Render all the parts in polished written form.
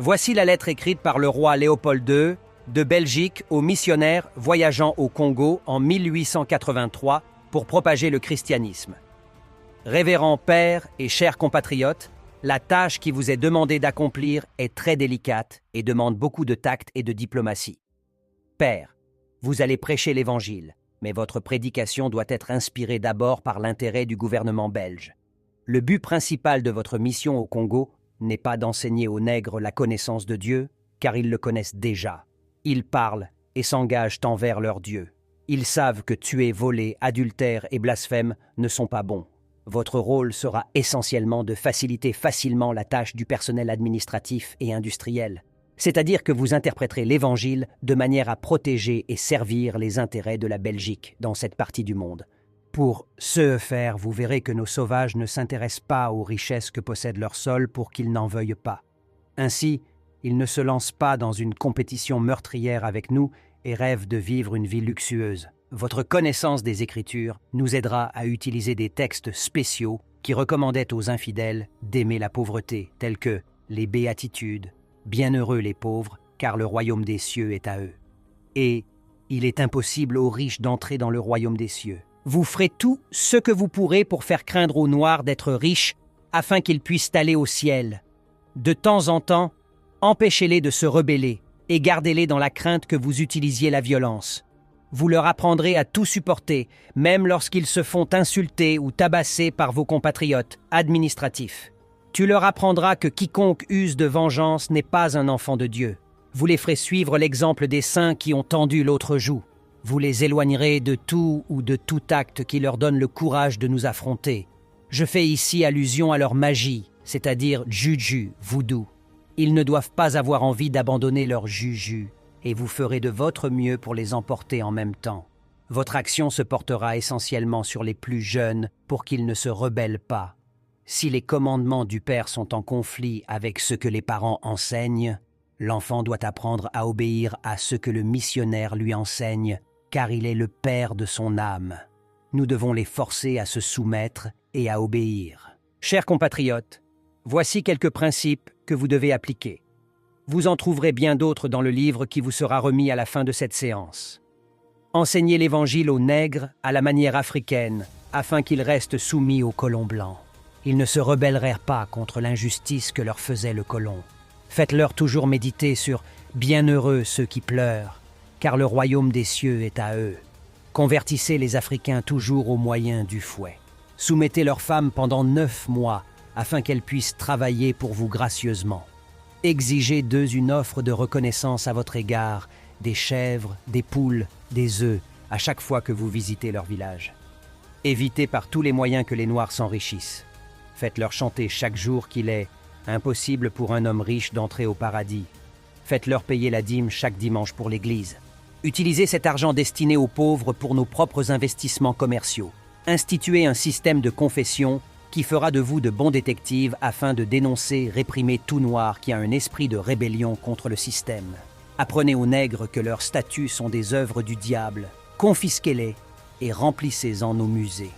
Voici la lettre écrite par le roi Léopold II de Belgique aux missionnaires voyageant au Congo en 1883 pour propager le christianisme. Révérend père et chers compatriotes, la tâche qui vous est demandée d'accomplir est très délicate et demande beaucoup de tact et de diplomatie. Père, vous allez prêcher l'Évangile, mais votre prédication doit être inspirée d'abord par l'intérêt du gouvernement belge. Le but principal de votre mission au Congo n'est pas d'enseigner aux nègres la connaissance de Dieu, car ils le connaissent déjà. Ils parlent et s'engagent envers leur Dieu. Ils savent que tuer, voler, adultère et blasphème ne sont pas bons. Votre rôle sera essentiellement de faciliter facilement la tâche du personnel administratif et industriel, c'est-à-dire que vous interpréterez l'Évangile de manière à protéger et servir les intérêts de la Belgique dans cette partie du monde. Pour ce faire, vous verrez que nos sauvages ne s'intéressent pas aux richesses que possède leur sol pour qu'ils n'en veuillent pas. Ainsi, ils ne se lancent pas dans une compétition meurtrière avec nous et rêvent de vivre une vie luxueuse. Votre connaissance des Écritures nous aidera à utiliser des textes spéciaux qui recommandaient aux infidèles d'aimer la pauvreté, tels que les béatitudes, bienheureux les pauvres, car le royaume des cieux est à eux. Et il est impossible aux riches d'entrer dans le royaume des cieux. Vous ferez tout ce que vous pourrez pour faire craindre aux Noirs d'être riches afin qu'ils puissent aller au ciel. De temps en temps, empêchez-les de se rebeller et gardez-les dans la crainte que vous utilisiez la violence. Vous leur apprendrez à tout supporter, même lorsqu'ils se font insulter ou tabasser par vos compatriotes administratifs. Tu leur apprendras que quiconque use de vengeance n'est pas un enfant de Dieu. Vous les ferez suivre l'exemple des saints qui ont tendu l'autre joue. Vous les éloignerez de tout ou de tout acte qui leur donne le courage de nous affronter. Je fais ici allusion à leur magie, c'est-à-dire juju, voodoo. Ils ne doivent pas avoir envie d'abandonner leur juju, et vous ferez de votre mieux pour les emporter en même temps. Votre action se portera essentiellement sur les plus jeunes pour qu'ils ne se rebellent pas. Si les commandements du Père sont en conflit avec ce que les parents enseignent, l'enfant doit apprendre à obéir à ce que le missionnaire lui enseigne, car il est le père de son âme. Nous devons les forcer à se soumettre et à obéir. Chers compatriotes, voici quelques principes que vous devez appliquer. Vous en trouverez bien d'autres dans le livre qui vous sera remis à la fin de cette séance. Enseignez l'Évangile aux nègres à la manière africaine, afin qu'ils restent soumis aux colons blancs. Ils ne se rebelleraient pas contre l'injustice que leur faisait le colon. Faites-leur toujours méditer sur « Bienheureux ceux qui pleurent », car le royaume des cieux est à eux. Convertissez les Africains toujours au moyen du fouet. Soumettez leurs femmes pendant 9 mois, afin qu'elles puissent travailler pour vous gracieusement. Exigez d'eux une offre de reconnaissance à votre égard, des chèvres, des poules, des œufs, à chaque fois que vous visitez leur village. Évitez par tous les moyens que les Noirs s'enrichissent. Faites-leur chanter chaque jour qu'il est impossible pour un homme riche d'entrer au paradis. Faites-leur payer la dîme chaque dimanche pour l'Église. Utilisez cet argent destiné aux pauvres pour nos propres investissements commerciaux. Instituez un système de confession qui fera de vous de bons détectives afin de dénoncer, réprimer tout noir qui a un esprit de rébellion contre le système. Apprenez aux nègres que leurs statues sont des œuvres du diable. Confisquez-les et remplissez-en nos musées.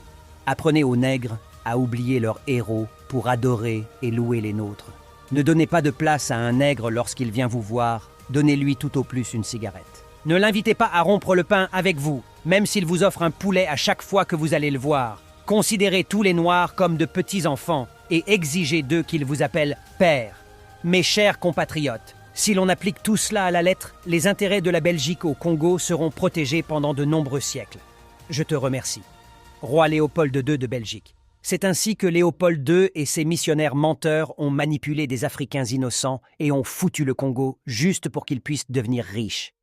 Apprenez aux nègres à oublier leurs héros pour adorer et louer les nôtres. Ne donnez pas de place à un nègre lorsqu'il vient vous voir, donnez-lui tout au plus une cigarette. Ne l'invitez pas à rompre le pain avec vous, même s'il vous offre un poulet à chaque fois que vous allez le voir. Considérez tous les Noirs comme de petits enfants et exigez d'eux qu'ils vous appellent « père ». Mes chers compatriotes, si l'on applique tout cela à la lettre, les intérêts de la Belgique au Congo seront protégés pendant de nombreux siècles. Je te remercie. Roi Léopold II de Belgique. C'est ainsi que Léopold II et ses missionnaires menteurs ont manipulé des Africains innocents et ont foutu le Congo juste pour qu'ils puissent devenir riches.